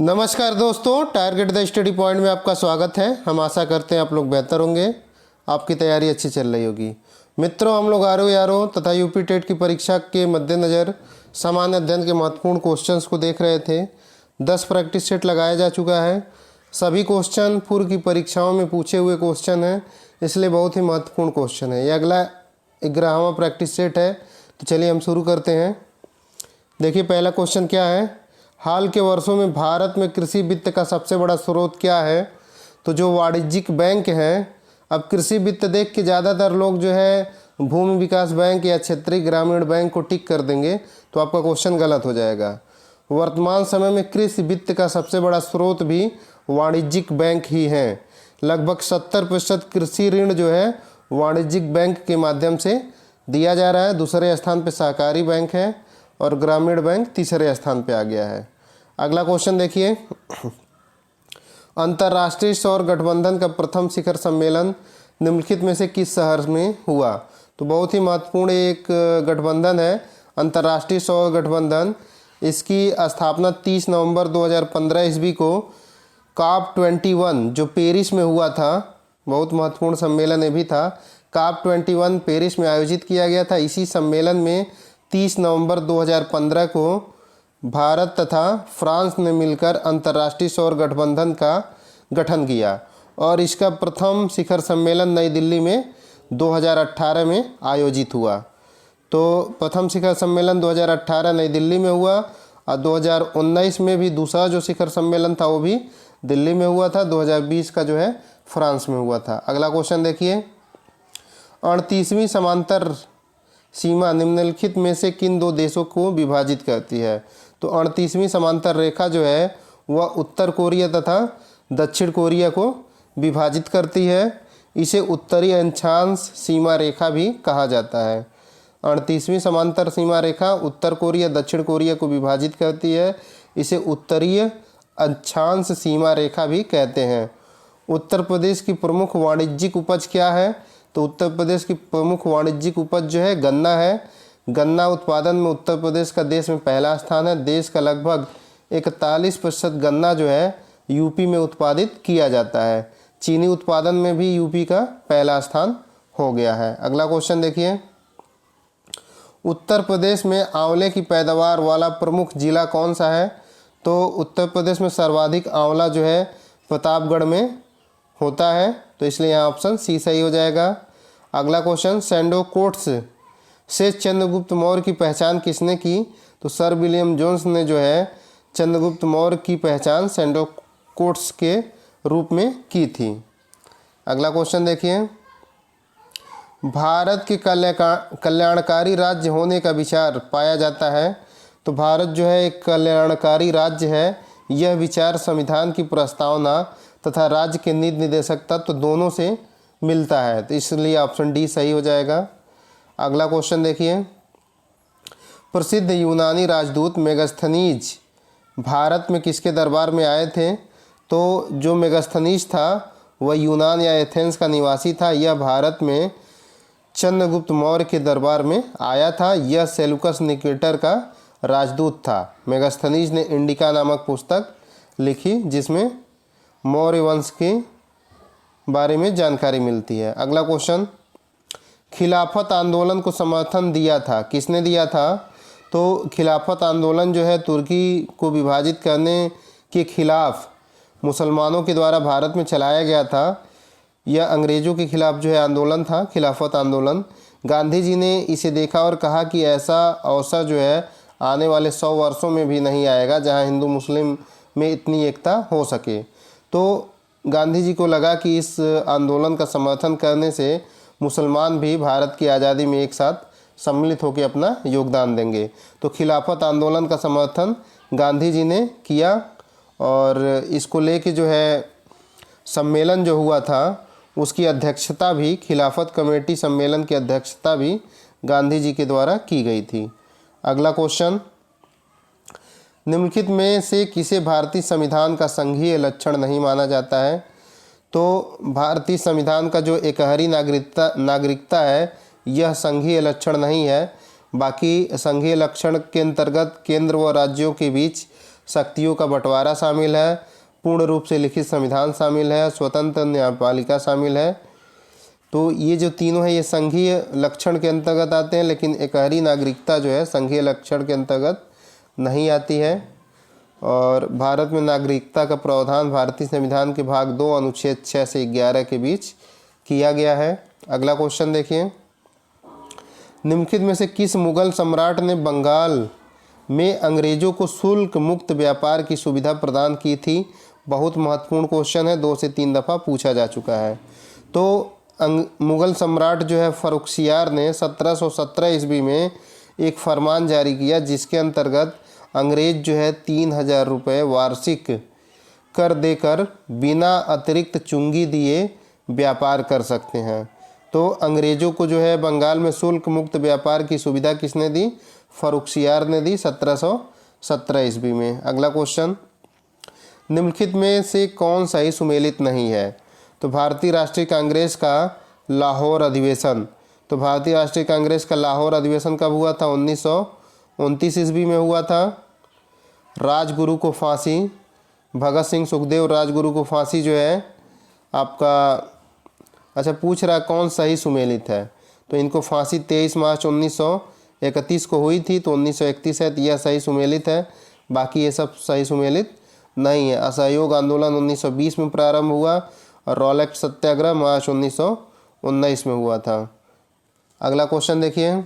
नमस्कार दोस्तों, target the study point में आपका स्वागत है। हम आशा करते हैं आप लोग बेहतर होंगे, आपकी तैयारी अच्छी चल रही होगी। मित्रों, हम लोग आरओ तथा यूपी टेट की परीक्षा के मद्देनज़र सामान्य अध्ययन के महत्वपूर्ण क्वेश्चंस को देख रहे थे। 10 प्रैक्टिस सेट लगाया जा चुका है। सभी क्वेश्चन पूर्व की परीक्षाओं में पूछे हुए क्वेश्चन हैं, इसलिए बहुत ही महत्वपूर्ण क्वेश्चन है। ये अगला 11वां प्रैक्टिस सेट है। तो चलिए हम शुरू करते हैं। देखिए पहला क्वेश्चन क्या है। हाल के वर्षों में भारत में कृषि वित्त का सबसे बड़ा स्रोत क्या है? तो जो वाणिज्यिक बैंक हैं। अब कृषि वित्त देख के ज़्यादातर लोग जो है भूमि विकास बैंक या क्षेत्रीय ग्रामीण बैंक को टिक कर देंगे, तो आपका क्वेश्चन गलत हो जाएगा। वर्तमान समय में कृषि वित्त का सबसे बड़ा स्रोत भी वाणिज्यिक बैंक ही हैं। लगभग 70% कृषि ऋण जो है वाणिज्यिक बैंक के माध्यम से दिया जा रहा है। दूसरे स्थान पर सहकारी बैंक है और ग्रामीण बैंक तीसरे स्थान पे आ गया है। अगला क्वेश्चन देखिए। अंतर्राष्ट्रीय सौर गठबंधन का प्रथम शिखर सम्मेलन निम्नलिखित में से किस शहर में हुआ? तो बहुत ही महत्वपूर्ण एक गठबंधन है अंतर्राष्ट्रीय सौर गठबंधन। इसकी स्थापना 30 नवंबर 2015 ईस्वी को COP 21 जो पेरिस में हुआ था, बहुत महत्वपूर्ण सम्मेलन ये भी था। COP 21 पेरिस में आयोजित किया गया था। इसी सम्मेलन में 30 नवंबर 2015 को भारत तथा फ्रांस ने मिलकर अंतर्राष्ट्रीय सौर गठबंधन का गठन किया और इसका प्रथम शिखर सम्मेलन नई दिल्ली में 2018 में आयोजित हुआ। तो प्रथम शिखर सम्मेलन 2018 नई दिल्ली में हुआ और 2019 में भी दूसरा जो शिखर सम्मेलन था वो भी दिल्ली में हुआ था। 2020 का जो है फ्रांस में हुआ था। अगला क्वेश्चन देखिए। 38वीं समांतर सीमा निम्नलिखित में से किन दो देशों को विभाजित करती है? तो 38वीं समांतर रेखा जो है वह उत्तर कोरिया तथा दक्षिण कोरिया को विभाजित करती है। इसे उत्तरी अक्षांश सीमा रेखा भी कहा जाता है। 38वीं समांतर सीमा रेखा उत्तर कोरिया दक्षिण कोरिया को विभाजित करती है। इसे उत्तरीय अक्षांश सीमा रेखा भी कहते हैं। उत्तर प्रदेश की प्रमुख वाणिज्यिक उपज क्या है? तो उत्तर प्रदेश की प्रमुख वाणिज्यिक उपज जो है गन्ना है। गन्ना उत्पादन में उत्तर प्रदेश का देश में पहला स्थान है। देश का लगभग 41% गन्ना जो है यूपी में उत्पादित किया जाता है। चीनी उत्पादन में भी यूपी का पहला स्थान हो गया है। अगला क्वेश्चन देखिए। उत्तर प्रदेश में आंवले की पैदावार वाला प्रमुख जिला कौन सा है? तो उत्तर प्रदेश में सर्वाधिक आंवला जो है प्रतापगढ़ में होता है, तो इसलिए यहाँ ऑप्शन सी सही हो जाएगा। अगला क्वेश्चन। सैंडोकोट्स से चंद्रगुप्त मौर्य की पहचान किसने की? तो सर विलियम जोन्स ने जो है चंद्रगुप्त मौर्य की पहचान सैंडोकोट्स के रूप में की थी। अगला क्वेश्चन देखिए। भारत के कल्याणकारी राज्य होने का विचार पाया जाता है। तो भारत जो है एक कल्याणकारी राज्य है। यह विचार संविधान की प्रस्तावना तथा राज्य के नीति निर्देशक तत्व दोनों से मिलता है, तो इसलिए ऑप्शन डी सही हो जाएगा। अगला क्वेश्चन देखिए। प्रसिद्ध यूनानी राजदूत मेगास्थनीज भारत में किसके दरबार में आए थे? तो जो मेगास्थनीज था वह यूनान या एथेंस का निवासी था। यह भारत में चंद्रगुप्त मौर्य के दरबार में आया था। यह सेलुकस निकेटर का राजदूत था। मेगास्थनीज ने इंडिका नामक पुस्तक लिखी जिसमें मौर्य वंश के बारे में जानकारी मिलती है। अगला क्वेश्चन। खिलाफत आंदोलन को समर्थन दिया था, किसने दिया था? तो खिलाफत आंदोलन जो है तुर्की को विभाजित करने के खिलाफ मुसलमानों के द्वारा भारत में चलाया गया था। यह अंग्रेज़ों के खिलाफ जो है आंदोलन था, खिलाफत आंदोलन। गांधी जी ने इसे देखा और कहा कि ऐसा अवसर जो है आने वाले 100 वर्षों में भी नहीं आएगा जहां हिंदू मुस्लिम में इतनी एकता हो सके। तो गांधी जी को लगा कि इस आंदोलन का समर्थन करने से मुसलमान भी भारत की आज़ादी में एक साथ सम्मिलित होकर अपना योगदान देंगे। तो खिलाफत आंदोलन का समर्थन गांधी जी ने किया और इसको लेके जो है सम्मेलन जो हुआ था उसकी अध्यक्षता भी, खिलाफत कमेटी सम्मेलन की अध्यक्षता भी गांधी जी के द्वारा की गई थी। अगला क्वेश्चन। निम्नलिखित में से किसे भारतीय संविधान का संघीय लक्षण नहीं माना जाता है? तो भारतीय संविधान का जो एकहरी नागरिकता है यह संघीय लक्षण नहीं है। बाकी संघीय लक्षण के अंतर्गत केंद्र व राज्यों के बीच शक्तियों का बंटवारा शामिल है, पूर्ण रूप से लिखित संविधान शामिल है, स्वतंत्र न्यायपालिका शामिल है। तो ये जो तीनों हैं ये संघीय लक्षण के अंतर्गत आते हैं, लेकिन एकहरी नागरिकता जो है संघीय लक्षण के अंतर्गत नहीं आती है। और भारत में नागरिकता का प्रावधान भारतीय संविधान के भाग 2 अनुच्छेद 6 से 11 के बीच किया गया है। अगला क्वेश्चन देखिए, निम्नलिखित में से किस मुगल सम्राट ने बंगाल में अंग्रेजों को शुल्क मुक्त व्यापार की सुविधा प्रदान की थी? बहुत महत्वपूर्ण क्वेश्चन है, 2 से 3 दफ़ा पूछा जा चुका है। तो मुगल सम्राट जो है फर्रुखसियार ने 1717 ईस्वी में एक फरमान जारी किया, जिसके अंतर्गत अंग्रेज जो है 3000 रुपये वार्षिक कर देकर बिना अतिरिक्त चुंगी दिए व्यापार कर सकते हैं। तो अंग्रेज़ों को जो है बंगाल में शुल्क मुक्त व्यापार की सुविधा किसने दी? फर्रुखसियार ने दी 1717 ईस्वी में। अगला क्वेश्चन, निम्नलिखित में से कौन सा ही सुमेलित नहीं है? तो भारतीय राष्ट्रीय कांग्रेस का लाहौर अधिवेशन। तो भारतीय राष्ट्रीय कांग्रेस का लाहौर अधिवेशन कब हुआ था? 1929 ईस्वी में हुआ था। राजगुरु को फांसी, भगत सिंह सुखदेव राजगुरु को फांसी जो है आपका, अच्छा पूछ रहा कौन सही सुमेलित है? तो इनको फांसी 23 मार्च 1931 को हुई थी, तो 1931 है, तो यह सही सुमेलित है। बाकी ये सब सही सुमेलित नहीं है। असहयोग आंदोलन 1920 में प्रारंभ हुआ और रॉलेट सत्याग्रह मार्च 1919 में हुआ था। अगला क्वेश्चन देखिए,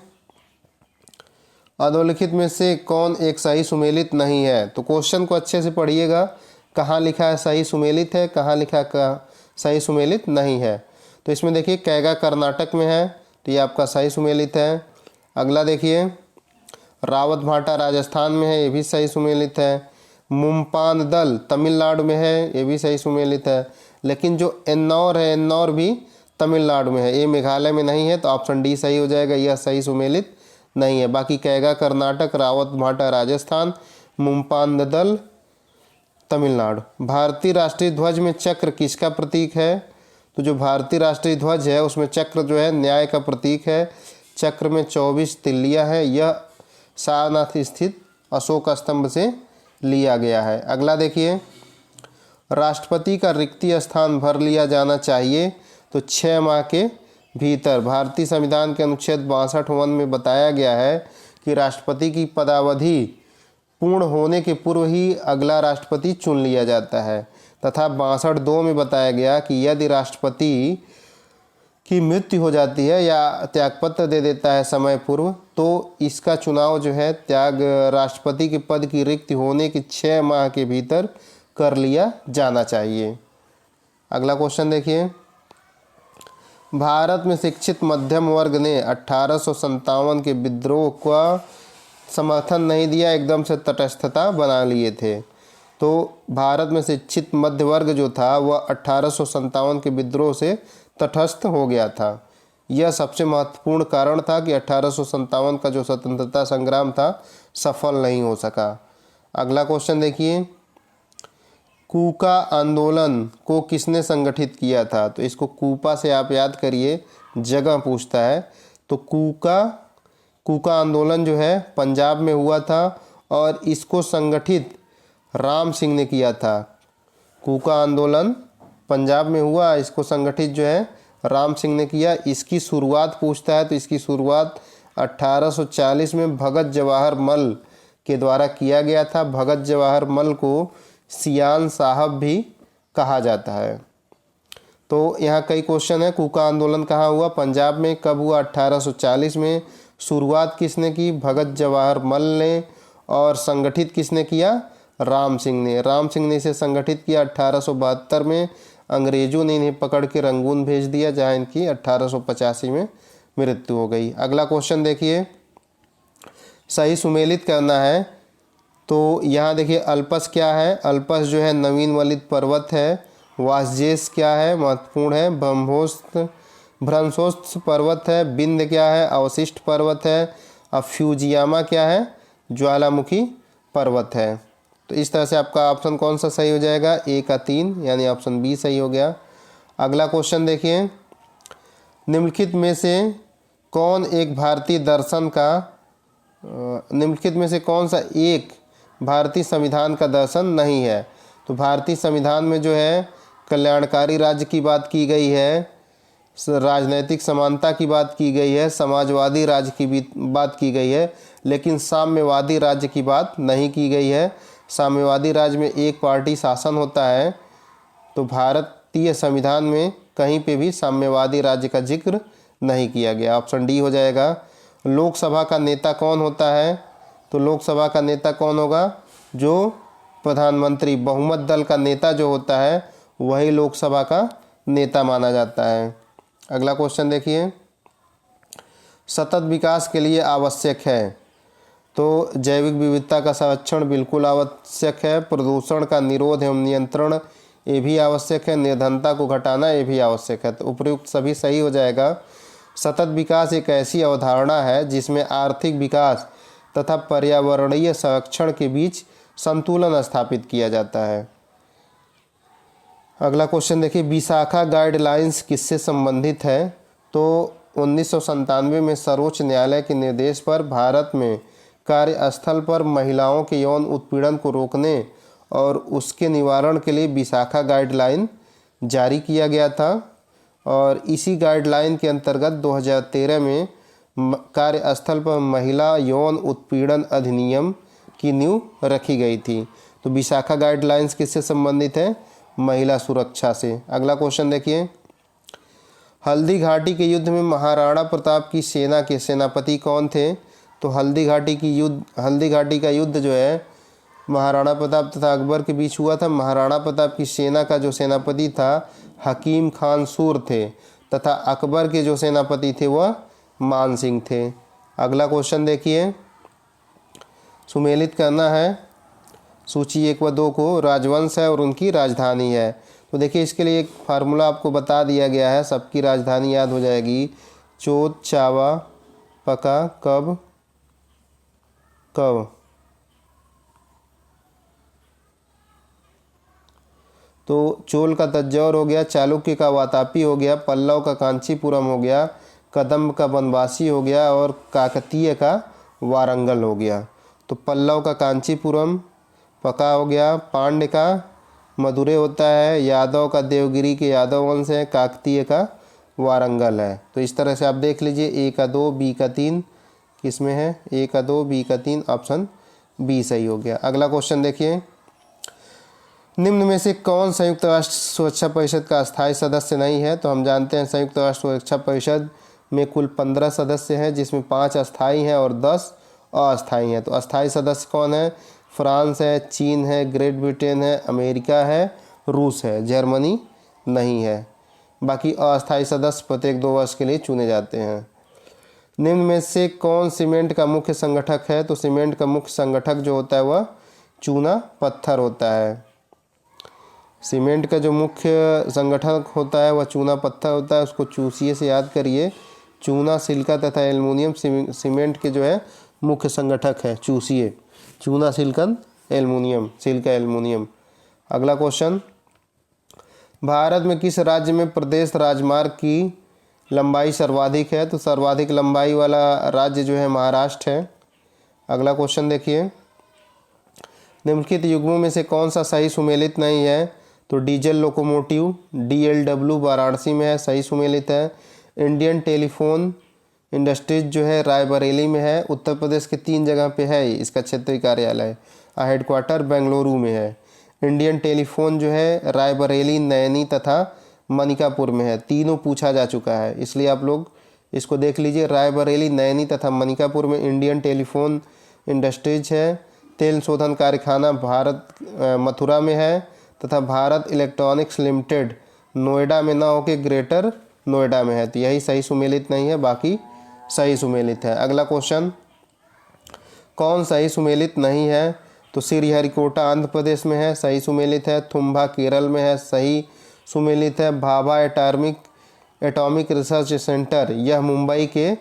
अधोलिखित में से कौन एक सही सुमेलित नहीं है? तो क्वेश्चन को अच्छे से पढ़िएगा, कहाँ लिखा है सही सुमेलित है, कहाँ लिखा है सही सुमेलित नहीं है। तो इसमें देखिए कैगा कर्नाटक में है, तो ये आपका सही सुमेलित है। अगला देखिए, रावत भाटा राजस्थान में है, ये भी सही सुमेलित है। मुम्पान दल तमिलनाडु में है, ये भी सही सुमेलित है। लेकिन जो एन्नौर है, एन्नौर भी तमिलनाडु में है, ये मेघालय में नहीं है, तो ऑप्शन डी सही हो जाएगा, यह सही सुमेलित नहीं है। बाकी कैगा कर्नाटक, रावत भाटा राजस्थान, मुम्पान दल तमिलनाडु। भारतीय राष्ट्रीय ध्वज में चक्र किसका प्रतीक है? तो जो भारतीय राष्ट्रीय ध्वज है उसमें चक्र जो है न्याय का प्रतीक है। चक्र में 24 तिल्लियाँ हैं, यह सारनाथ स्थित अशोक स्तंभ से लिया गया है। अगला देखिए, राष्ट्रपति का रिक्ति स्थान भर लिया जाना चाहिए, तो 6 माह के भीतर। भारतीय संविधान के अनुच्छेद 62 में बताया गया है कि राष्ट्रपति की पदावधि पूर्ण होने के पूर्व ही अगला राष्ट्रपति चुन लिया जाता है। तथा 62 में बताया गया कि यदि राष्ट्रपति की मृत्यु हो जाती है या त्यागपत्र दे देता है समय पूर्व, तो इसका चुनाव जो है राष्ट्रपति के पद की रिक्ति होने के 6 माह के भीतर कर लिया जाना चाहिए। अगला क्वेश्चन देखिए, भारत में शिक्षित मध्यम वर्ग ने 1857 के विद्रोह का समर्थन नहीं दिया, एकदम से तटस्थता बना लिए थे। तो भारत में शिक्षित मध्य वर्ग जो था वह 1857 के विद्रोह से तटस्थ हो गया था। यह सबसे महत्वपूर्ण कारण था कि 1857 का जो स्वतंत्रता संग्राम था सफल नहीं हो सका। अगला क्वेश्चन देखिए, कूका आंदोलन को किसने संगठित किया था? तो इसको कूपा से आप याद करिए, जगह पूछता है। तो कूका आंदोलन जो है पंजाब में हुआ था और इसको संगठित राम सिंह ने किया था। कूका आंदोलन पंजाब में हुआ, इसको संगठित जो है राम सिंह ने किया। इसकी शुरुआत पूछता है, तो इसकी शुरुआत 1840 में भगत जवाहर मल के द्वारा किया गया था। भगत जवाहर मल को सियान साहब भी कहा जाता है। तो यहाँ कई क्वेश्चन है। कूका आंदोलन कहाँ हुआ? पंजाब में। कब हुआ? 1840 में। शुरुआत किसने की? भगत जवाहर मल ने। और संगठित किसने किया? राम सिंह ने। राम सिंह ने इसे संगठित किया 1872 में। अंग्रेजों ने इन्हें पकड़ के रंगून भेज दिया, जहाँ इनकी 1885 में मृत्यु हो गई। अगला क्वेश्चन देखिए, सही सुमेलित करना है। तो यहाँ देखिए अल्पस क्या है? अल्पस जो है नवीन वलित पर्वत है। वासजेस क्या है? महत्वपूर्ण है। भ्रंशोत्स पर्वत है। बिंद क्या है? अवशिष्ट पर्वत है। अब फ्यूजियामा क्या है? ज्वालामुखी पर्वत है। तो इस तरह से आपका ऑप्शन कौन सा सही हो जाएगा? ए का 3, यानी ऑप्शन बी सही हो गया। अगला क्वेश्चन देखिए, निम्नलिखित में से कौन एक भारतीय दर्शन का निम्नलिखित में से कौन सा एक भारतीय संविधान का दर्शन नहीं है। तो भारतीय संविधान में जो है कल्याणकारी राज्य की बात की गई है, राजनैतिक समानता की बात की गई है, समाजवादी राज्य की भी बात की गई है, लेकिन साम्यवादी राज्य की बात नहीं की गई है। साम्यवादी राज्य में एक पार्टी शासन होता है। तो भारतीय संविधान में कहीं पे भी साम्यवादी राज्य का जिक्र नहीं किया गया। ऑप्शन डी हो जाएगा। लोकसभा का नेता कौन होता है? तो लोकसभा का नेता कौन होगा? जो प्रधानमंत्री, बहुमत दल का नेता जो होता है वही लोकसभा का नेता माना जाता है। अगला क्वेश्चन देखिए, सतत विकास के लिए आवश्यक है। तो जैविक विविधता का संरक्षण बिल्कुल आवश्यक है, प्रदूषण का निरोध एवं नियंत्रण ये भी आवश्यक है, निर्धनता को घटाना ये भी आवश्यक है। तो उपयुक्त सभी सही हो जाएगा। सतत विकास एक ऐसी अवधारणा है जिसमें आर्थिक विकास तथा पर्यावरणीय संरक्षण के बीच संतुलन स्थापित किया जाता है। अगला क्वेश्चन देखिए, विशाखा गाइडलाइंस किससे संबंधित है? तो 1997 में सर्वोच्च न्यायालय के निर्देश पर भारत में कार्यस्थल पर महिलाओं के यौन उत्पीड़न को रोकने और उसके निवारण के लिए विशाखा गाइडलाइन जारी किया गया था। और इसी गाइडलाइन के अंतर्गत 2013 में कार्यस्थल पर महिला यौन उत्पीड़न अधिनियम की नींव रखी गई थी। तो विशाखा गाइडलाइंस किससे संबंधित है? महिला सुरक्षा से। अगला क्वेश्चन देखिए, हल्दी घाटी के युद्ध में महाराणा प्रताप की सेना के सेनापति कौन थे? तो हल्दी घाटी का युद्ध जो है महाराणा प्रताप तथा अकबर के बीच हुआ था। महाराणा प्रताप की सेना का जो सेनापति था हकीम खान सूर थे तथा अकबर के जो सेनापति थे वह मान सिंह थे। अगला क्वेश्चन देखिए, सुमेलित करना है सूची 1 व 2 को। राजवंश है और उनकी राजधानी है। तो देखिए इसके लिए एक फार्मूला आपको बता दिया गया है, सबकी राजधानी याद हो जाएगी। चोत, चावा, पका, कब कब। तो चोल का तंजौर हो गया, चालुक्य का वातापी हो गया, पल्लव का कांचीपुरम हो गया, कदम्ब का बनवासी हो गया और काकतीय का वारंगल हो गया। तो पल्लव का कांचीपुरम, पका हो गया, पांड्य का मदुरै होता है, यादव का देवगिरी के यादव वंश है, काकतीय का वारंगल है। तो इस तरह से आप देख लीजिए, ए का 2, बी का 3 किसमें है? ए का 2, बी का 3, ऑप्शन बी सही हो गया। अगला क्वेश्चन देखिए, निम्न में से कौन संयुक्त राष्ट्र सुरक्षा परिषद का अस्थायी सदस्य नहीं है? तो हम जानते हैं संयुक्त राष्ट्र सुरक्षा परिषद में कुल 15 सदस्य हैं, जिसमें 5 अस्थायी हैं और 10 अस्थायी हैं। तो अस्थायी सदस्य कौन है? फ्रांस है, चीन है, ग्रेट ब्रिटेन है, अमेरिका है, रूस है, जर्मनी नहीं है। बाकी अस्थायी सदस्य प्रत्येक 2 वर्ष के लिए चुने जाते हैं। निम्न में से कौन सीमेंट का मुख्य संगठक है? तो सीमेंट का मुख्य संगठक जो होता है वह चूना पत्थर होता है। सीमेंट का जो मुख्य संगठक होता है वह चूना पत्थर होता है। उसको चूसिए से याद करिए। चूना, सिलिका तथा एल्युमिनियम सीमेंट के जो है मुख्य संगठक है। चूसिए, चूना, सिलिकन, एल्युमिनियम, सिलिका, एल्युमिनियम। अगला क्वेश्चन, भारत में किस राज्य में प्रदेश राजमार्ग की लंबाई सर्वाधिक है? तो सर्वाधिक लंबाई वाला राज्य जो है महाराष्ट्र है। अगला क्वेश्चन देखिए, निम्नलिखित युग्मों में से कौन सा सही सुमेलित नहीं है? तो डीजल लोकोमोटिव DLW वाराणसी में है, सही सुमेलित है। इंडियन टेलीफोन इंडस्ट्रीज जो है रायबरेली में है। उत्तर प्रदेश के 3 जगह पे है इसका क्षेत्रीय कार्यालय। हेडक्वार्टर बेंगलुरु में है। इंडियन टेलीफोन जो है रायबरेली, नैनी तथा मनिकापुर में है। तीनों पूछा जा चुका है, इसलिए आप लोग इसको देख लीजिए। रायबरेली, नैनी तथा मनिकापुर में इंडियन टेलीफोन इंडस्ट्रीज है। तेल शोधन कारखाना भारत मथुरा में है तथा भारत इलेक्ट्रॉनिक्स लिमिटेड नोएडा में ना होकर ग्रेटर नोएडा में है। तो यही सही सुमेलित नहीं है, बाकी सही सुमेलित है। अगला क्वेश्चन, कौन सही सुमेलित नहीं है? तो श्रीहरिकोटा आंध्र प्रदेश में है, सही सुमेलित है। थुम्बा केरल में है, सही सुमेलित है। भाभा एटॉमिक रिसर्च सेंटर यह मुंबई के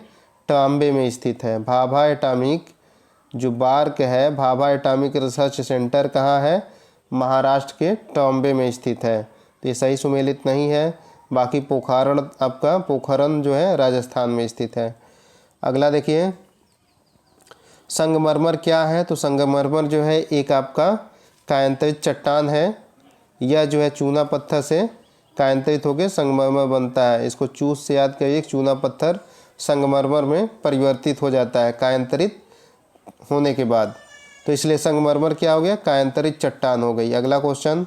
टाम्बे में स्थित है। भाभा एटॉमिक जो बार्क है, भाभा एटॉमिक रिसर्च सेंटर कहाँ है? महाराष्ट्र के टाम्बे में स्थित है। तो ये सही सुमेलित नहीं है। बाकी पोखरण जो है राजस्थान में स्थित है। अगला देखिए, संगमरमर क्या है? तो संगमरमर जो है एक आपका कायांतरित चट्टान है, यह जो है चूना पत्थर से कायांतरित होकर संगमरमर बनता है। इसको चूस से याद करिए, चूना पत्थर संगमरमर में परिवर्तित हो जाता है कायांतरित होने के बाद, तो इसलिए संगमरमर क्या हो गया? कायांतरित चट्टान हो गई। अगला क्वेश्चन,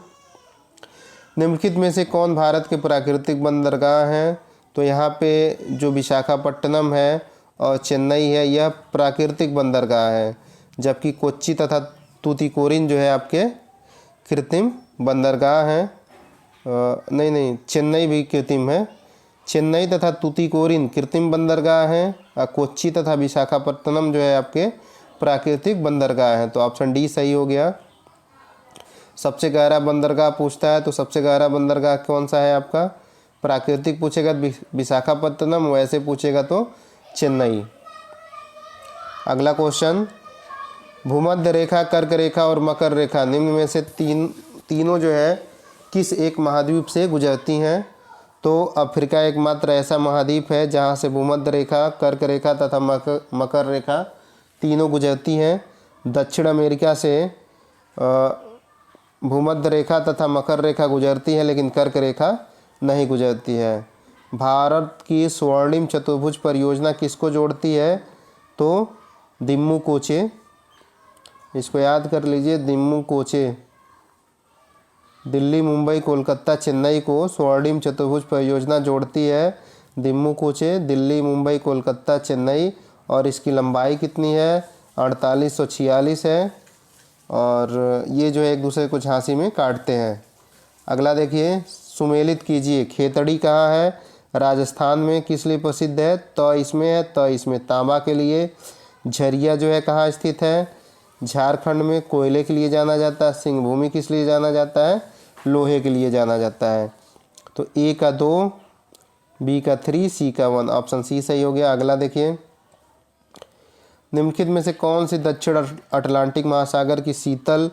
निम्नलिखित में से कौन भारत के प्राकृतिक बंदरगाह हैं? तो यहाँ पे जो विशाखापट्टनम है और चेन्नई है यह प्राकृतिक बंदरगाह है, जबकि कोच्चि तथा तूतीकोरिन जो है आपके कृत्रिम बंदरगाह हैं। नहीं, चेन्नई भी कृत्रिम है। चेन्नई तथा तूतीकोरिन कृत्रिम बंदरगाह हैं और कोच्चि तथा विशाखापट्टनम जो है आपके प्राकृतिक बंदरगाह हैं। तो ऑप्शन डी सही हो गया। सबसे गहरा बंदरगाह पूछता है तो सबसे गहरा बंदरगाह कौन सा है आपका? प्राकृतिक पूछेगा विशाखापट्टनम, वैसे पूछेगा तो चेन्नई। अगला क्वेश्चन, भूमध्य रेखा, कर्क रेखा और मकर रेखा निम्न में से तीनों जो है किस एक महाद्वीप से गुजरती हैं? तो अफ्रीका एकमात्र ऐसा महाद्वीप है जहां से भूमध्य रेखा, कर्क रेखा तथा मकर रेखा तीनों गुजरती हैं। दक्षिण अमेरिका से भूमध्य रेखा तथा मकर रेखा गुजरती है, लेकिन कर्क रेखा नहीं गुजरती है। भारत की स्वर्णिम चतुर्भुज परियोजना किसको जोड़ती है? तो दिम्मू कोचे, इसको याद कर लीजिए, दिम्मू कोचे दिल्ली, मुंबई, कोलकाता, चेन्नई को स्वर्णिम चतुर्भुज परियोजना जोड़ती है। दिम्मू कोचे दिल्ली, मुंबई, कोलकाता, चेन्नई, और इसकी लंबाई कितनी है? 4846 है, और ये जो है एक दूसरे को झांसी में काटते हैं। अगला देखिए, सुमेलित कीजिए, खेतड़ी कहाँ है? राजस्थान में। किस लिए प्रसिद्ध है? तो इसमें है, तो इसमें तांबा के लिए। झरिया जो है कहाँ स्थित है? झारखंड में। कोयले के लिए जाना जाता है। सिंहभूमि किस लिए जाना जाता है? लोहे के लिए जाना जाता है। तो ए का 2, बी का 3, सी का 1, ऑप्शन सी सही हो गया। अगला देखिए, निम्नलिखित में से कौन सी दक्षिण अटलांटिक महासागर की शीतल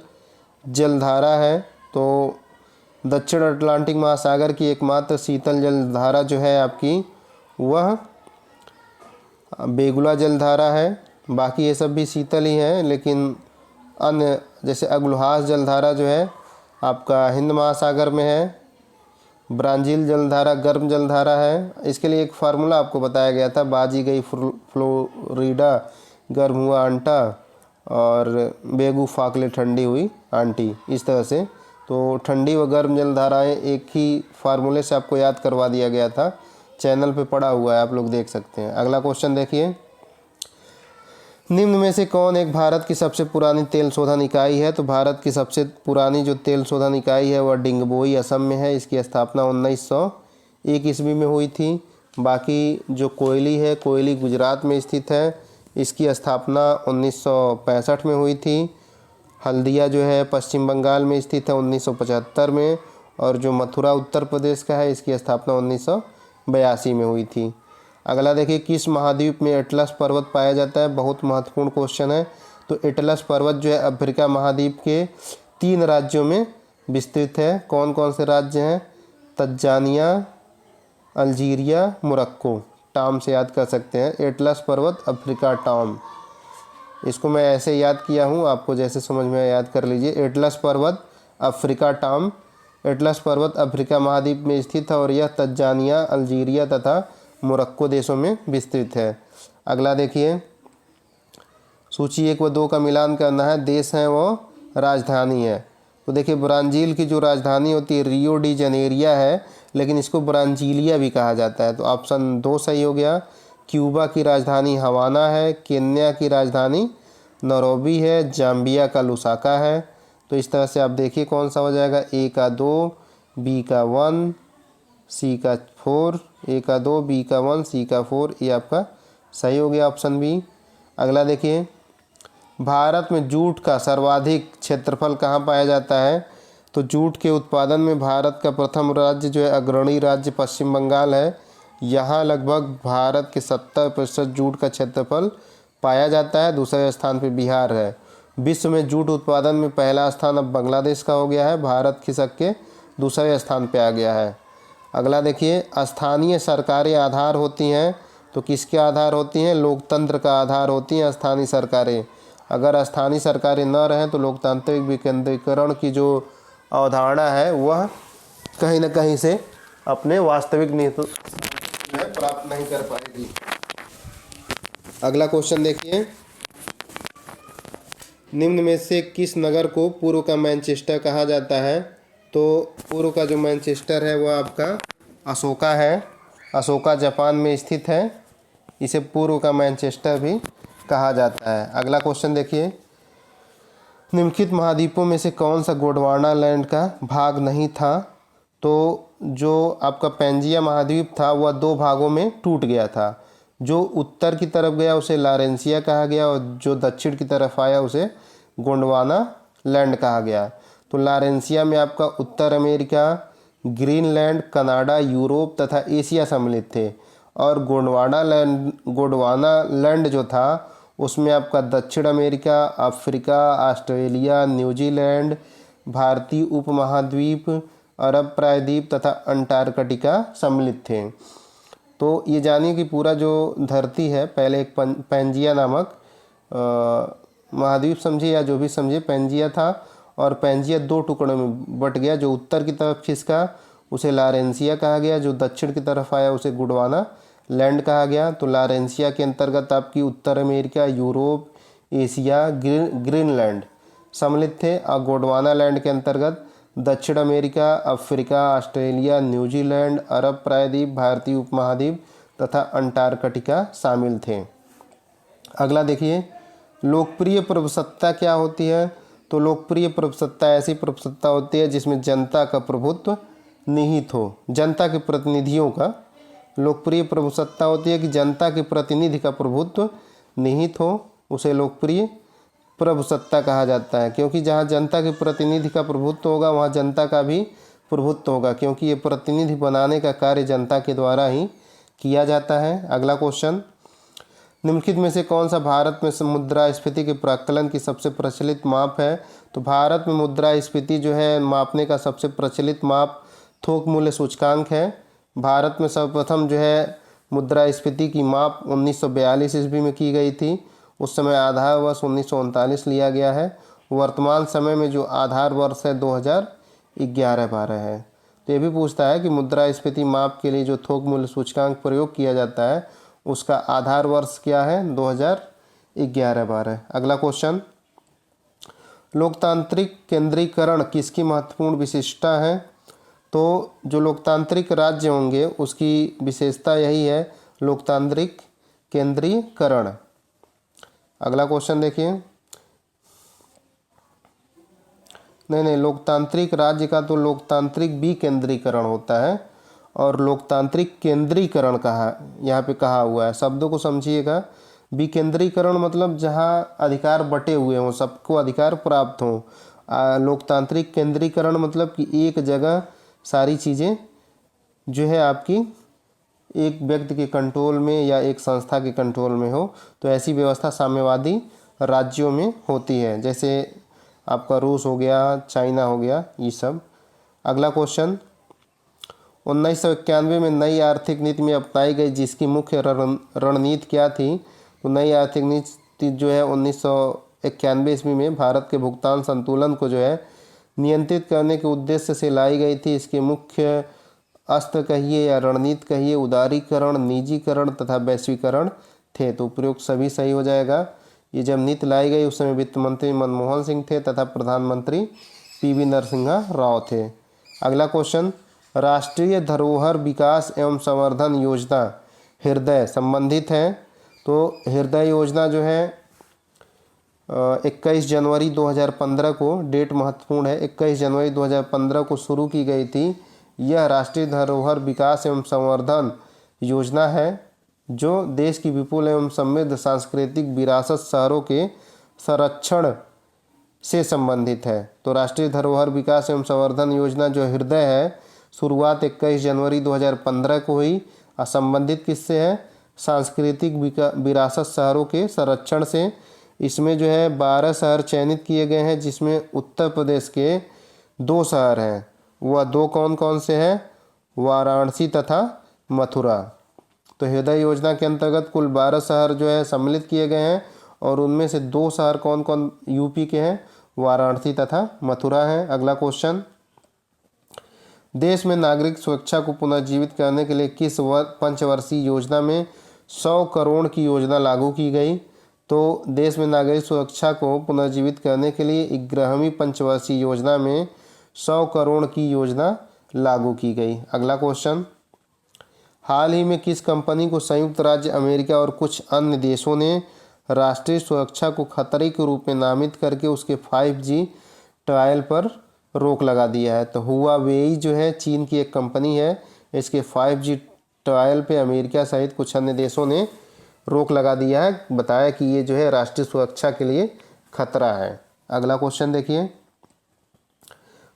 जलधारा है? तो दक्षिण अटलांटिक महासागर की एकमात्र शीतल जलधारा जो है आपकी वह बेगुला जलधारा है। बाकी ये सब भी शीतल ही हैं, लेकिन अन्य जैसे अग्लुहास जलधारा जो है आपका हिंद महासागर में है। ब्राज़ील जलधारा गर्म जलधारा है। इसके लिए एक फार्मूला आपको बताया गया था, बाजी गई फ्लोरिडा, गर्म हुआ आंटा, और बेगू फाकले ठंडी हुई आंटी, इस तरह से। तो ठंडी व गर्म जलधाराएं एक ही फार्मूले से आपको याद करवा दिया गया था, चैनल पे पड़ा हुआ है, आप लोग देख सकते हैं। अगला क्वेश्चन देखिए, निम्न में से कौन एक भारत की सबसे पुरानी तेल शोधन इकाई है? तो भारत की सबसे पुरानी जो तेल शोधन इकाई है वह डिंगबोई असम में है। इसकी स्थापना 1901 ईस्वी में हुई थी। बाकी जो कोयली है, कोयली गुजरात में स्थित है, इसकी स्थापना 1965 में हुई थी। हल्दिया जो है पश्चिम बंगाल में स्थित है 1975 में, और जो मथुरा उत्तर प्रदेश का है इसकी स्थापना 1982 में हुई थी। अगला देखिए, किस महाद्वीप में एटलस पर्वत पाया जाता है? बहुत महत्वपूर्ण क्वेश्चन है। तो एटलस पर्वत जो है अफ्रीका महाद्वीप के 3 राज्यों में विस्तृत है। कौन कौन से राज्य हैं? Tanzania, Algeria, Morocco. टाम से याद कर सकते हैं, एटलस पर्वत अफ्रीका टाम। इसको मैं ऐसे याद किया हूँ, आपको जैसे समझ में याद कर लीजिए। एटलस पर्वत अफ्रीका टाम, एटलस पर्वत अफ्रीका महाद्वीप में स्थित है और यह तंजानिया, अल्जीरिया तथा मोरक्को देशों में विस्तृत है। अगला देखिए, सूची 1 व 2 का मिलान करना है। देश है वो राजधानी है। तो देखिए, ब्राज़ील की जो राजधानी होती है रियो डी जनेरिया है, लेकिन इसको ब्राज़ीलिया भी कहा जाता है। तो ऑप्शन 2 सही हो गया। क्यूबा की राजधानी हवाना है। केन्या की राजधानी नैरोबी है। जाम्बिया का लुसाका है। तो इस तरह से आप देखिए कौन सा हो जाएगा। ए का 2, बी का 1, सी का 4, ए का 2, बी का 1, सी का 4, ये आपका सही हो गया ऑप्शन बी। अगला देखिए, भारत में जूट का सर्वाधिक क्षेत्रफल कहाँ पाया जाता है? तो जूट के उत्पादन में भारत का प्रथम राज्य जो है अग्रणी राज्य पश्चिम बंगाल है। यहाँ लगभग भारत के 70% जूट का क्षेत्रफल पाया जाता है। दूसरे स्थान पर बिहार है। विश्व में जूट उत्पादन में पहला स्थान अब बांग्लादेश का हो गया है। भारत खिसक के दूसरे स्थान पर आ गया है। अगला देखिए, स्थानीय सरकारें आधार होती हैं। तो किसके आधार होती हैं? लोकतंत्र का आधार होती हैं स्थानीय सरकारें। अगर स्थानीय सरकारें न रहें तो लोकतांत्रिक विकेंद्रीकरण की जो अवधारणा है वह कहीं न कहीं से अपने वास्तविक नीति में प्राप्त नहीं कर पाएगी। अगला क्वेश्चन देखिए, निम्न में से किस नगर को पूर्व का मैनचेस्टर कहा जाता है? तो पूर्व का जो मैनचेस्टर है वह आपका अशोका है। अशोका जापान में स्थित है, इसे पूर्व का मैनचेस्टर भी कहा जाता है। अगला क्वेश्चन देखिए, निम्नलिखित महाद्वीपों में से कौन सा गोंडवाना लैंड का भाग नहीं था? तो जो आपका पैंजिया महाद्वीप था वह दो भागों में टूट गया था। जो उत्तर की तरफ गया उसे लारेंसिया कहा गया और जो दक्षिण की तरफ आया उसे गोंडवाना लैंड कहा गया। तो लारेंसिया में आपका उत्तर अमेरिका, ग्रीनलैंड, कनाडा, यूरोप तथा एशिया सम्मिलित थे और गोंडवाना लैंड जो था उसमें आपका दक्षिण अमेरिका, अफ्रीका, ऑस्ट्रेलिया, न्यूजीलैंड, भारतीय उपमहाद्वीप, अरब प्रायद्वीप तथा अंटार्कटिका सम्मिलित थे। तो ये जानिए कि पूरा जो धरती है, पहले एक पैंजिया नामक महाद्वीप समझिए या जो भी समझिए, पैंजिया था और पैंजिया दो टुकड़ों में बट गया। जो उत्तर की तरफ खिसका उसे लारेंसिया कहा गया, जो दक्षिण की तरफ आया उसे गोंडवाना लैंड कहा गया। तो लारेंसिया के अंतर्गत आपकी उत्तर अमेरिका, यूरोप, एशिया, ग्रीनलैंड सम्मिलित थे और गोंडवाना लैंड के अंतर्गत दक्षिण अमेरिका, अफ्रीका, ऑस्ट्रेलिया, न्यूजीलैंड, अरब प्रायद्वीप, भारतीय उपमहाद्वीप तथा अंटार्कटिका शामिल थे। अगला देखिए, लोकप्रिय प्रभुसत्ता क्या होती है? तो लोकप्रिय प्रभुसत्ता ऐसी प्रभुसत्ता होती है जिसमें जनता का प्रभुत्व निहित हो, जनता के प्रतिनिधियों का। लोकप्रिय प्रभुसत्ता होती है कि जनता के प्रतिनिधि का प्रभुत्व निहित हो, उसे लोकप्रिय प्रभुसत्ता कहा जाता है। क्योंकि जहाँ जनता के प्रतिनिधि का प्रभुत्व होगा वहाँ जनता का भी प्रभुत्व होगा, क्योंकि ये प्रतिनिधि बनाने का कार्य जनता के द्वारा ही किया जाता है। अगला क्वेश्चन, निम्नलिखित में से कौन सा भारत में मुद्रास्फीति के प्राक्कलन की सबसे प्रचलित माप है? तो भारत में मुद्रास्फीति जो है मापने का सबसे प्रचलित माप थोक मूल्य सूचकांक है। भारत में सर्वप्रथम जो है मुद्रास्फीति की माप 1942 ईस्वी में की गई थी। उस समय आधार वर्ष 1939 लिया गया है। वर्तमान समय में जो आधार वर्ष है 2011-12 है। तो ये भी पूछता है कि मुद्रास्फीति माप के लिए जो थोक मूल्य सूचकांक प्रयोग किया जाता है उसका आधार वर्ष क्या है? 2011-12। अगला क्वेश्चन, लोकतांत्रिक केंद्रीकरण किसकी महत्वपूर्ण विशेषता है? तो जो लोकतांत्रिक राज्य होंगे उसकी विशेषता यही है, लोकतांत्रिक केंद्रीकरण। अगला क्वेश्चन देखिए, नहीं, लोकतांत्रिक राज्य का तो लोकतांत्रिक विकेंद्रीकरण होता है और लोकतांत्रिक केंद्रीकरण यहाँ पे कहा हुआ है। शब्दों को समझिएगा। विकेंद्रीकरण मतलब जहाँ अधिकार बटे हुए हों, सबको अधिकार प्राप्त हों। लोकतांत्रिक केंद्रीकरण मतलब कि एक जगह सारी चीज़ें जो है आपकी एक व्यक्ति के कंट्रोल में या एक संस्था के कंट्रोल में हो। तो ऐसी व्यवस्था साम्यवादी राज्यों में होती है, जैसे आपका रूस हो गया, चाइना हो गया, ये सब। अगला क्वेश्चन, 1991 में नई आर्थिक नीति में अपनाई गई जिसकी मुख्य रणनीति क्या थी? तो नई आर्थिक नीति जो है 1991 ईस्वी में भारत के भुगतान संतुलन को जो है नियंत्रित करने के उद्देश्य से लाई गई थी। इसके मुख्य अस्त्र कहिए या रणनीति कहिए उदारीकरण, निजीकरण तथा वैश्वीकरण थे। तो उपयुक्त सभी सही हो जाएगा। ये जब नीति लाई गई उस समय वित्त मंत्री मनमोहन सिंह थे तथा प्रधानमंत्री पीवी नरसिम्हा राव थे। अगला क्वेश्चन, राष्ट्रीय धरोहर विकास एवं संवर्धन योजना हृदय संबंधित है। तो हृदय योजना जो है 21 जनवरी 2015 को, डेट महत्वपूर्ण है, 21 जनवरी 2015 को शुरू की गई थी। यह राष्ट्रीय धरोहर विकास एवं संवर्धन योजना है जो देश की विपुल एवं समृद्ध सांस्कृतिक विरासत शहरों के संरक्षण से संबंधित है। तो राष्ट्रीय धरोहर विकास एवं संवर्धन योजना जो हृदय है, शुरुआत 21 जनवरी 2015 को हुई और संबंधित किससे है? सांस्कृतिक विरासत शहरों के संरक्षण से। इसमें जो है 12 शहर चयनित किए गए हैं, जिसमें उत्तर प्रदेश के 2 शहर हैं। वह 2 कौन कौन से हैं? वाराणसी तथा मथुरा। तो हृदय योजना के अंतर्गत कुल 12 शहर जो है सम्मिलित किए गए हैं और उनमें से 2 शहर कौन कौन यूपी के हैं? वाराणसी तथा मथुरा हैं। अगला क्वेश्चन, देश में नागरिक सुरक्षा को पुनर्जीवित करने के लिए किस पंचवर्षीय योजना में 100 करोड़ की योजना लागू की गई? तो देश में नागरिक सुरक्षा को पुनर्जीवित करने के लिए 11वीं पंचवर्षीय योजना में 100 करोड़ की योजना लागू की गई। अगला क्वेश्चन, हाल ही में किस कंपनी को संयुक्त राज्य अमेरिका और कुछ अन्य देशों ने राष्ट्रीय सुरक्षा को खतरे के रूप में नामित करके उसके 5G ट्रायल पर रोक लगा दिया है? तो हुआवेई जो है चीन की एक कंपनी है, इसके 5G ट्रायल पे अमेरिका सहित कुछ अन्य देशों ने रोक लगा दिया है, बताया कि ये जो है राष्ट्रीय सुरक्षा के लिए खतरा है। अगला क्वेश्चन देखिए,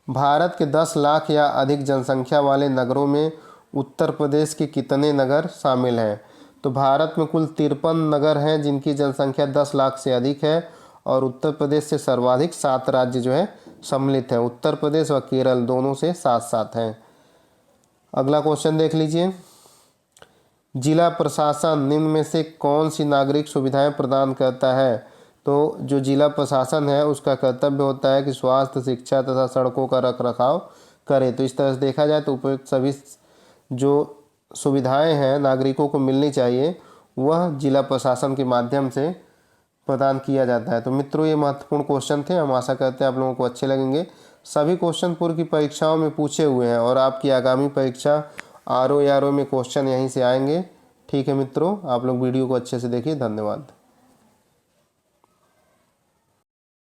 भारत के 10 लाख या अधिक जनसंख्या वाले नगरों में उत्तर प्रदेश के कितने नगर शामिल हैं? तो भारत में कुल 53 नगर हैं जिनकी जनसंख्या 10 लाख से अधिक है और उत्तर प्रदेश से सर्वाधिक 7 राज्य जो है सम्मिलित हैं। उत्तर प्रदेश और केरल दोनों से 7-7 हैं। अगला क्वेश्चन देख लीजिए, जिला प्रशासन निम्न में से कौन सी नागरिक सुविधाएं प्रदान करता है? तो जो जिला प्रशासन है उसका कर्तव्य होता है कि स्वास्थ्य, शिक्षा तथा सड़कों का रखरखाव करे। तो इस तरह से देखा जाए तो उपयुक्त सभी जो सुविधाएं हैं नागरिकों को मिलनी चाहिए वह जिला प्रशासन के माध्यम से प्रदान किया जाता है। तो मित्रों, ये महत्वपूर्ण क्वेश्चन थे, हम आशा करते हैं आप लोगों को अच्छे लगेंगे। सभी क्वेश्चन पूर्व की परीक्षाओं में पूछे हुए हैं और आपकी आगामी परीक्षा RO या RO में क्वेश्चन यहीं से आएंगे। ठीक है मित्रों, आप लोग वीडियो को अच्छे से देखिए। धन्यवाद।